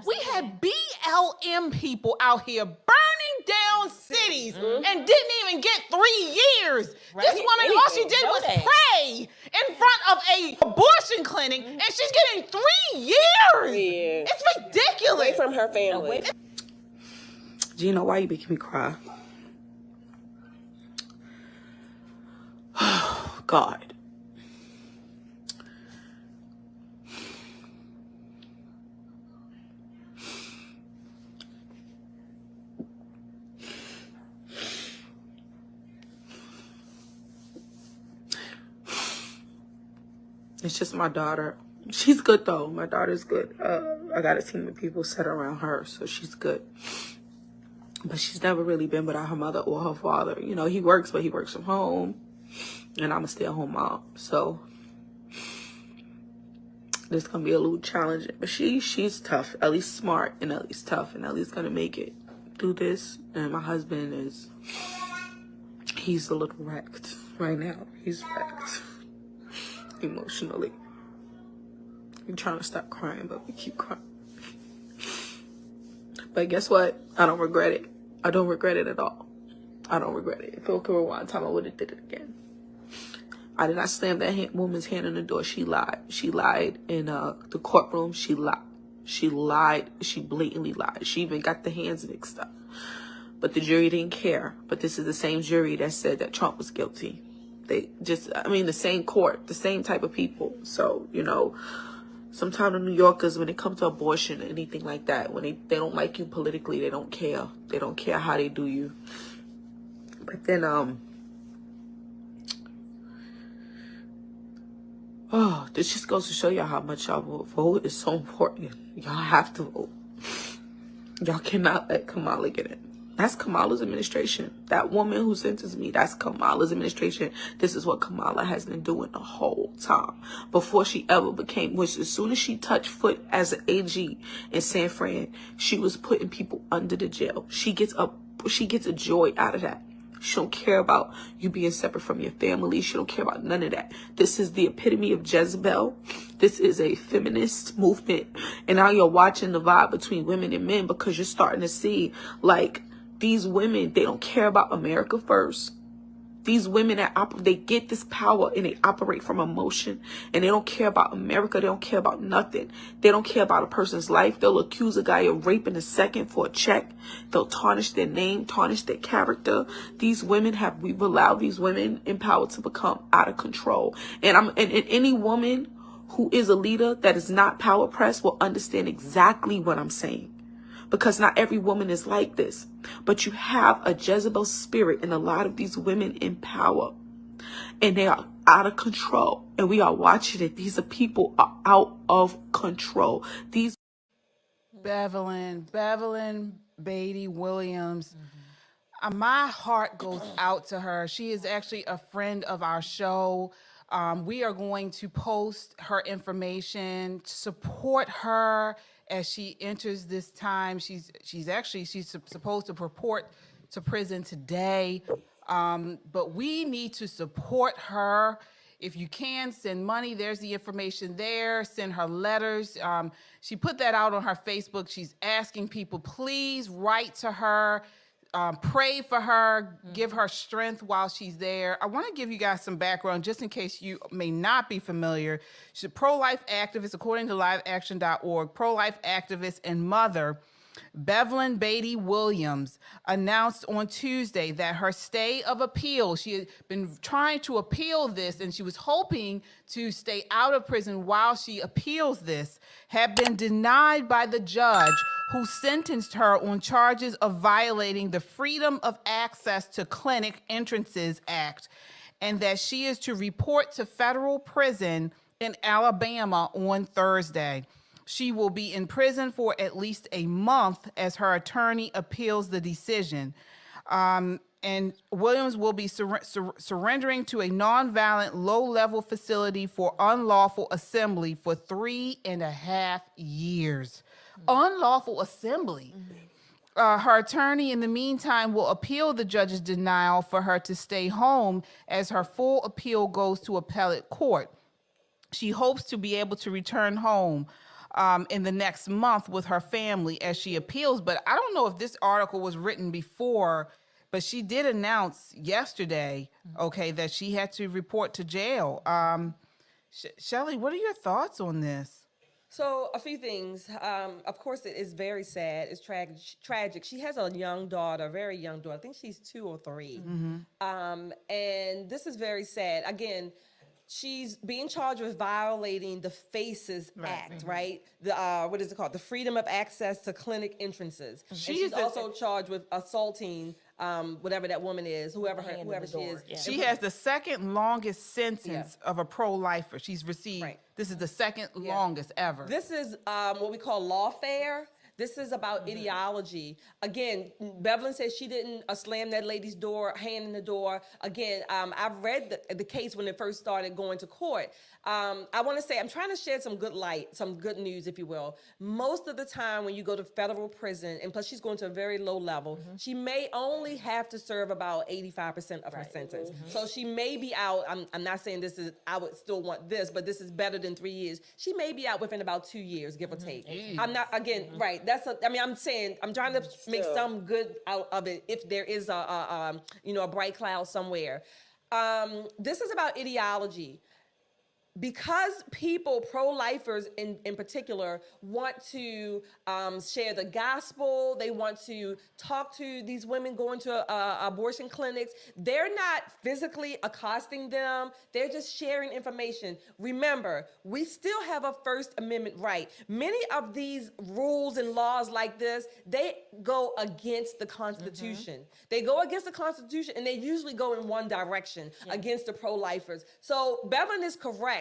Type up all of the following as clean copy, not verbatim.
We had BLM people out here burning down cities and didn't even get 3 years. Right. This woman, all she did was pray in front of a abortion clinic, and she's getting 3 years. Yeah. It's ridiculous. Away from her family. Gino, why you making me cry? Oh, God. It's just my daughter. She's good, though. My daughter's good. I got a team of people set around her, so she's good. But she's never really been without her mother or her father. You know, he works, but he works from home. And I'm a stay-at-home mom. So this going to be a little challenging. But she's tough. At least smart and at least tough. And at least going to make it through this. And my husband he's a little wrecked right now. He's wrecked. Emotionally. I'm trying to stop crying, but we keep crying. But guess what? I don't regret it. I don't regret it at all. I don't regret it. If it could rewind time, I would have did it again. I did not slam that woman's hand in the door. She lied. She lied in the courtroom. She lied. She lied. She blatantly lied. She even got the hands mixed up. But the jury didn't care. But this is the same jury that said that Trump was guilty. The same court, the same type of people. So, you know, sometimes the New Yorkers, when it comes to abortion or anything like that, when they don't like you politically, they don't care. They don't care how they do you. But then, this just goes to show y'all how much y'all vote is so important. Y'all have to vote. Y'all cannot let Kamala get in. That's Kamala's administration. That woman who sentenced me, that's Kamala's administration. This is what Kamala has been doing the whole time. Before she ever became, which as soon as she touched foot as an AG in San Fran, she was putting people under the jail. She gets a joy out of that. She don't care about you being separate from your family. She don't care about none of that. This is the epitome of Jezebel. This is a feminist movement. And now you're watching the vibe between women and men because you're starting to see, like, these women, they don't care about America first. These women, they get this power and they operate from emotion. And they don't care about America. They don't care about nothing. They don't care about a person's life. They'll accuse a guy of rape in a second for a check. They'll tarnish their name, tarnish their character. We've allowed these women in power to become out of control. And any woman who is a leader that is not power pressed will understand exactly what I'm saying. Because not every woman is like this. But you have a Jezebel spirit in a lot of these women in power. And they are out of control. And we are watching it. These people are out of control. Bevelyn Beatty Williams. My heart goes out to her. She is actually a friend of our show. We are going to post her information, support her as she enters this time. She's supposed to report to prison today, but we need to support her. If you can, send money. There's the information there. Send her letters. She put that out on her Facebook. She's asking people, please write to her. Pray for her, give her strength while she's there. I want to give you guys some background just in case you may not be familiar. She's a pro-life activist, according to liveaction.org, pro-life activist and mother. Bevelyn Beatty Williams announced on Tuesday that her stay of appeal, she had been trying to appeal this and she was hoping to stay out of prison while she appeals this, had been denied by the judge who sentenced her on charges of violating the Freedom of Access to Clinic Entrances Act, and that she is to report to federal prison in Alabama on Thursday. She will be in prison for at least a month as her attorney appeals the decision. And Williams will be surrendering to a nonviolent, low-level facility for unlawful assembly for 3.5 years. Unlawful assembly. Her attorney, in the meantime, will appeal the judge's denial for her to stay home as her full appeal goes to appellate court. She hopes to be able to return home in the next month with her family as she appeals. But I don't know if this article was written before, but she did announce yesterday, okay, that she had to report to jail. Shelley, what are your thoughts on this? So a few things. Of course, it is very sad. It's tragic. She has a young daughter, a very young daughter. I think she's 2 or 3. And this is very sad. Again, she's being charged with violating the FACES Act, right? The what is it called? The Freedom of Access to Clinic Entrances. And she's also charged with assaulting whatever that woman is, whoever she is. Yeah. She has the second longest sentence of a pro-lifer she's received. Right. This is the second longest ever. This is what we call lawfare. This is about ideology. Again, Bevelin says she didn't slam that lady's hand in the door. Again, I've read the case when it first started going to court. I want to say, I'm trying to shed some good light, some good news, if you will. Most of the time when you go to federal prison, and plus she's going to a very low level, she may only have to serve about 85% of her sentence. So she may be out, I'm not saying this is, I would still want this, but this is better than 3 years. She may be out within about 2 years, give or take. I'm not, again, right, I'm saying, I'm trying to make some good out of it if there is a bright cloud somewhere. This is about ideology. Because people, pro-lifers in particular, want to share the gospel, they want to talk to these women going to abortion clinics, they're not physically accosting them, they're just sharing information. Remember, we still have a First Amendment right. Many of these rules and laws like this, they go against the Constitution. They go against the Constitution, and they usually go in one direction, against the pro-lifers. So Bevelin is correct.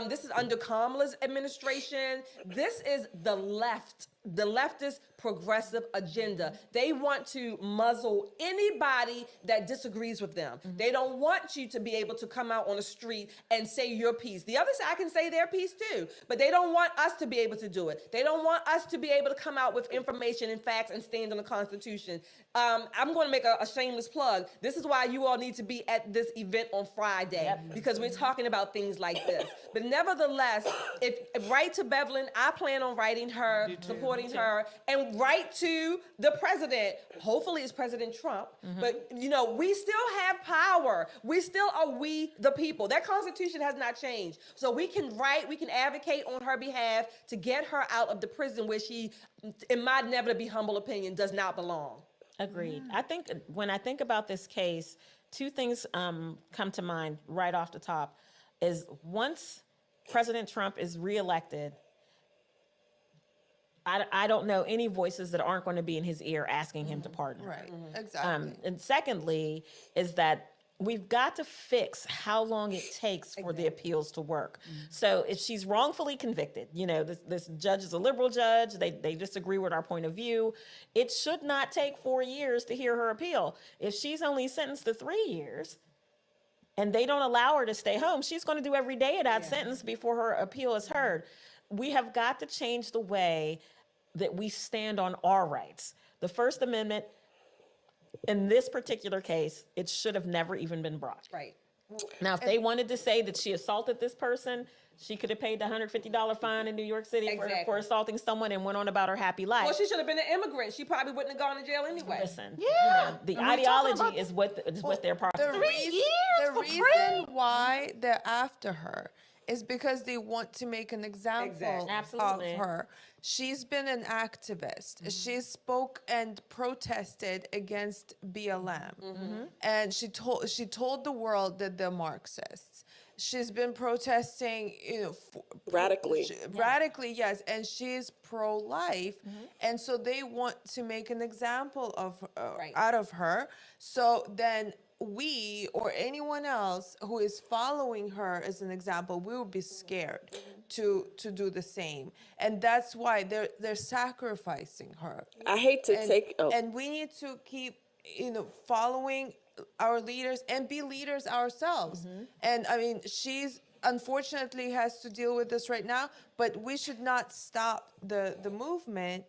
This is under Kamala's administration. This is the leftist progressive agenda. They want to muzzle anybody that disagrees with them. They don't want you to be able to come out on the street and say your piece. The other side can say their piece too, but they don't want us to be able to do it. They don't want us to be able to come out with information and facts and stand on the Constitution. I'm going to make a shameless plug. This is why you all need to be at this event on Friday, because we're talking about things like this. But nevertheless, if write to Bevelin, I plan on writing her, supporting her, and write to the president. Hopefully it's President Trump, but we still have power. We still are we the people. That Constitution has not changed. So we can write, we can advocate on her behalf to get her out of the prison where she, in my never to be humble opinion, does not belong. Agreed. I think when I think about this case, two things come to mind right off the top. Is once President Trump is reelected, I don't know any voices that aren't going to be in his ear asking him to pardon. Right, exactly. And secondly, is that we've got to fix how long it takes for the appeals to work. So if she's wrongfully convicted, this judge is a liberal judge, they disagree with our point of view, it should not take 4 years to hear her appeal. If she's only sentenced to 3 years, and they don't allow her to stay home, she's going to do every day of that sentence before her appeal is heard. We have got to change the way that we stand on our rights. The First Amendment, in this particular case, it should have never even been brought. Right. Now, if they wanted to say that she assaulted this person, she could have paid the $150 fine in New York City for assaulting someone and went on about her happy life. Well, she should have been an immigrant. She probably wouldn't have gone to jail anyway. Listen, the And we're talking ideology about is what they're The prosecuting. reason why they're after her is because they want to make an example Absolutely. of her. She's been an activist. She spoke and protested against BLM, and she told the world that they're Marxists. She's been protesting, Radically. radically, yes, and she's pro-life, and so they want to make an example of out of her. So then we or anyone else who is following her as an example, we will be scared to do the same, and that's why they're sacrificing her. I hate to And we need to keep following our leaders and be leaders ourselves. And I mean, she's unfortunately has to deal with this right now, but we should not stop the movement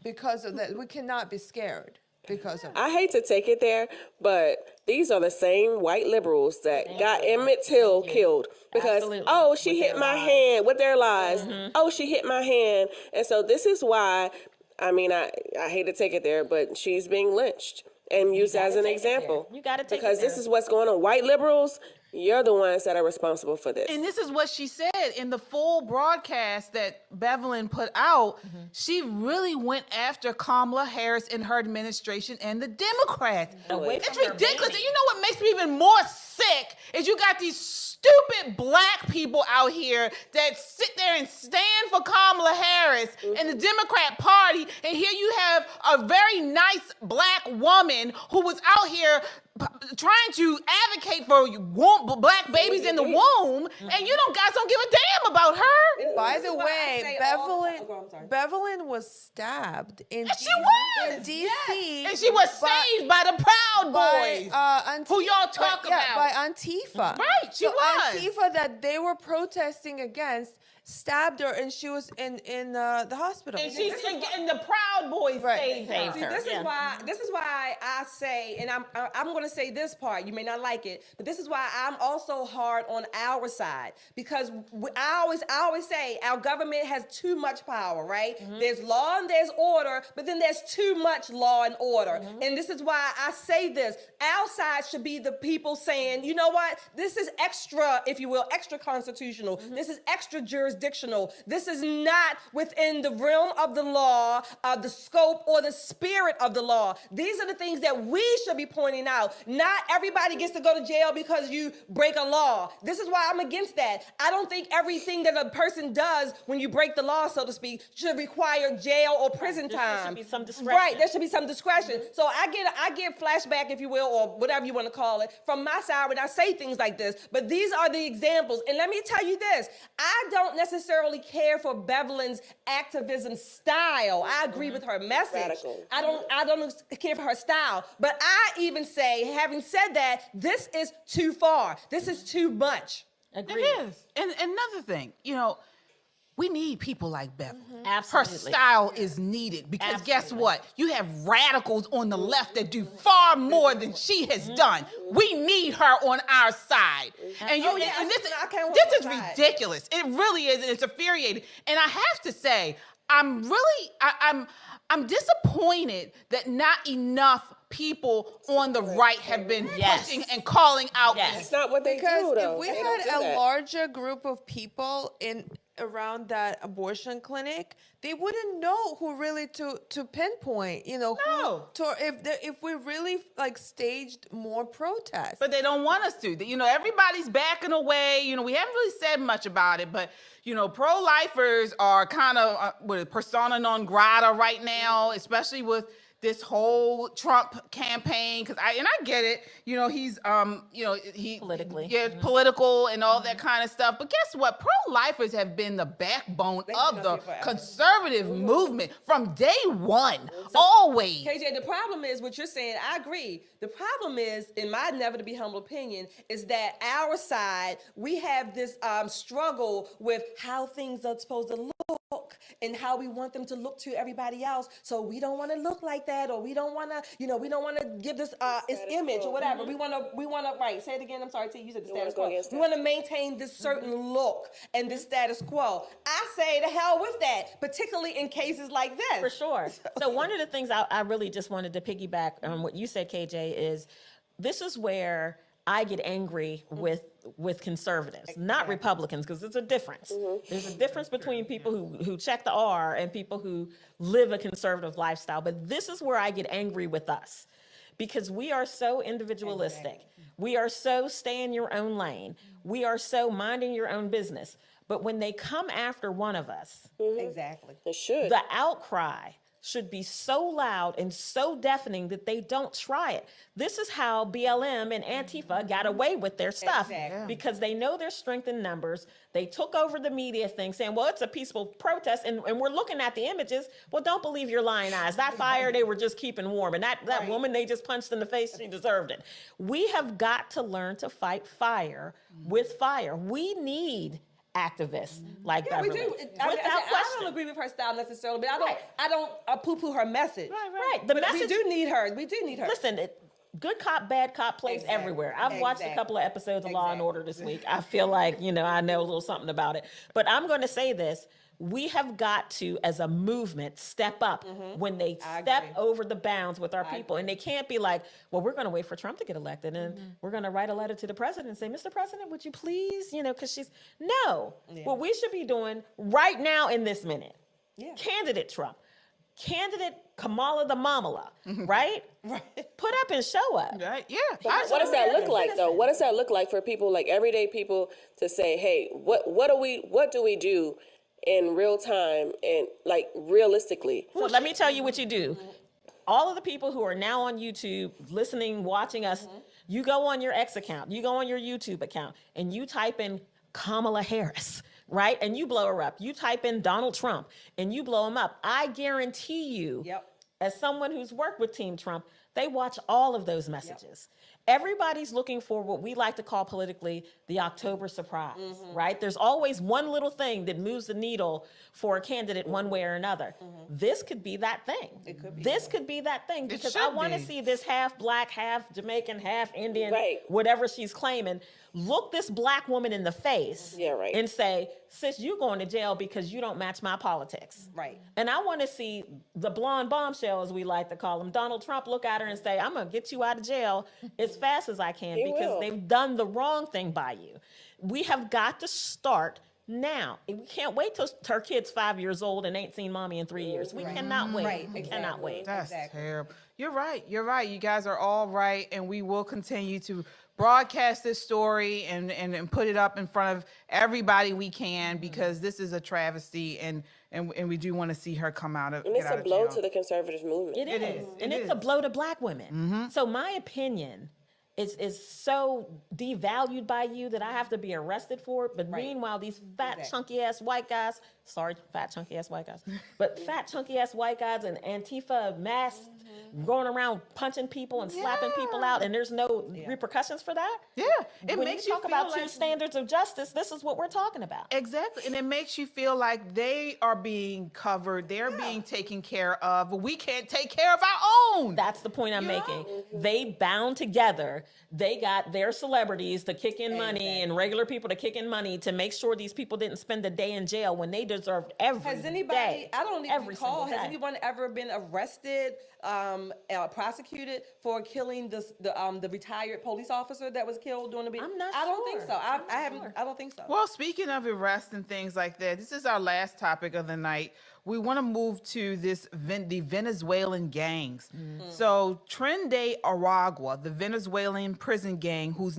because of that. We cannot be scared. because of I hate to take it there, but these are the same white liberals that got Emmett Till killed because, Absolutely. oh, she With hit their my lies. hand with their lies. Oh, she hit my hand. And so this is why, I mean, I hate to take it there, but she's being lynched and used as an take it there. example. You gotta take it because this there. is what's going on. White liberals, you're the ones that are responsible for this. And this is what she said in the full broadcast that Bevelin put out. She really went after Kamala Harris and her administration and the Democrats. Away It's from her ridiculous. baby. And you know what makes me even more sick is you got these stupid black people out here that sit there and stand for Kamala Harris and the Democrat Party, and here you have a very nice black woman who was out here trying to advocate for black babies in the womb, and you guys don't give a damn about her. By the why I way, say Bevelin was stabbed in She was in D.C. and she was saved by the Proud Boys. Who y'all talk Yeah, about. by Antifa. Right, she was. Antifa that they were protesting against stabbed her, and she was in the hospital. And she's and the Proud Boys Right. saved her. See, this is why I say, and I'm going to say this part. You may not like it, but this is why I'm also hard on our side, because I always say our government has too much power, right? There's law and there's order, but then there's too much law and order. And this is why I say this. Our side should be the people saying, you know what? This is extra, if you will, extra constitutional. This is extra jurisdictional. This is not within the realm of the law, the scope or the spirit of the law. These are the things that we should be pointing out. Not everybody gets to go to jail because you break a law. This is why I'm against that. I don't think everything that a person does when you break the law, so to speak, should require jail or prison There time. should be some discretion. Right, there should be some discretion. So I get flashback, if you will, or whatever you want to call it, from my side when I say things like this. But these are the examples. And let me tell you this, I don't necessarily care for Bevelin's activism style. I agree with her message. Radical. I don't care for her style. But I even say, having said that, this is too far. This is too much. Agreed. It is. And another thing, we need people like Bevel. Absolutely. Her style is needed because guess Absolutely. what? You have radicals on the left that do far more than she has done. We need her on our side. And Oh, yeah, and I can't this walk is outside. ridiculous. It really is, and it's infuriating. And I have to say, I'm disappointed that not enough people on the right have been Yes. pushing and calling out Yes. this. It's not what they Because do, though. if we They don't had do a that. larger group of people around that abortion clinic, they wouldn't know who really to pinpoint. No. If we really staged more protests. But they don't want us to. Everybody's backing away. We haven't really said much about it, but pro-lifers are kind of persona non grata right now, especially with this whole Trump campaign. Because I get it. He's he Politically. political and all that kind of stuff. But guess what? Pro-lifers have been the backbone of the here forever. conservative movement from day one, always. KJ, the problem is what you're saying. I agree. The problem is, in my never to be humble opinion, is that our side, we have this struggle with how things are supposed to look and how we want them to look to everybody else. So we don't want to look like that, or we don't want to, we don't want to give this its image or whatever. We want to, right? Say it again. I'm sorry, T. You said the status go quo. against We that. want to maintain this certain look and this status quo. I say to hell with that, particularly in cases like this. For sure. So one of the things I really just wanted to piggyback on what you said, KJ, is this is where I get angry with conservatives, not Republicans, because there's a difference. There's a difference between people who check the R and people who live a conservative lifestyle. But this is where I get angry with us, because we are so individualistic. We are so stay in your own lane. We are so minding your own business. But when they come after one of us, Exactly. It should. the outcry should be so loud and so deafening that they don't try it. This is how BLM and Antifa got away with their stuff, Exactly. because they know their strength in numbers. They took over the media thing saying, well, it's a peaceful protest, and we're looking at the images. Well, don't believe your lying eyes. That fire, they were just keeping warm. And that woman they just punched in the face, she deserved it. We have got to learn to fight fire with fire. We need activists like Yeah, we Beverly. do. I Without don't question. agree with her style necessarily, but Right. I don't poo-poo her message. Right. The But we message. do need her. We do need her. Listen, good cop, bad cop plays Exactly. everywhere. I've watched a Exactly. couple of episodes of Law and Exactly. Order this week. I feel like, I know a little something about it. But I'm going to say this. We have got to, as a movement, step up when they step agree. over the bounds with our people. And they can't be like, well, we're going to wait for Trump to get elected and we're going to write a letter to the president and say, Mr. President, would you please, because no. What we should be doing right now in this minute, candidate Trump, candidate Kamala the Mamala, right? Put up and show up. Right? Yeah. What does that look like, though? What does that look like for people, like everyday people, to say, hey, what do we do in real time and like realistically? So let me tell you what you do. All of the people who are now on YouTube, listening, watching us, you go on your X account, you go on your YouTube account, and you type in Kamala Harris, right? And you blow her up. You type in Donald Trump, and you blow him up. I guarantee you, as someone who's worked with Team Trump, they watch all of those messages. Everybody's looking for what we like to call politically the October surprise, right? There's always one little thing that moves the needle for a candidate one way or another. This could be that thing. This could be that thing, because I want to see this half black, half Jamaican, half Indian, whatever she's claiming, look this black woman in the face and say, sis, you're going to jail because you don't match my politics. Right. And I want to see the blonde bombshell, as we like to call him, Donald Trump, look at her and say, I'm going to get you out of jail as fast as I can because they've done the wrong thing by you. We have got to start now. We can't wait till her kid's 5 years old and ain't seen mommy in 3 years. We cannot wait. We cannot wait. That's terrible. You're right. You're right. You guys are all right. And we will continue to broadcast this story and put it up in front of everybody we can, because this is a travesty, and we do want to see her come out of And it's a blow to the conservative movement. It is. And it's a blow to black women. So my opinion is so devalued by you that I have to be arrested for it. But meanwhile, these fat, chunky ass white guys, sorry, fat, chunky ass white guys, but fat, chunky ass white guys and Antifa masked, going around punching people and slapping people out, and there's no repercussions for that? Yeah. It When makes you you talk feel about like two standards of justice, this is what we're talking about. Exactly. And it makes you feel like they are being covered, they're being taken care of, but we can't take care of our own. That's the point I'm making. They bound together. They got their celebrities to kick in money and regular people to kick in money to make sure these people didn't spend a day in jail when they deserved every Has anybody, day, I don't even every recall, single has day. anyone ever been arrested, prosecuted for killing the retired police officer that was killed during the I'm not I don't think sure. so. I'm not I haven't. sure. I don't think so. Well, speaking of arrests and things like that, this is our last topic of the night. We want to move to the Venezuelan gangs. So Tren de Aragua, the Venezuelan prison gang, whose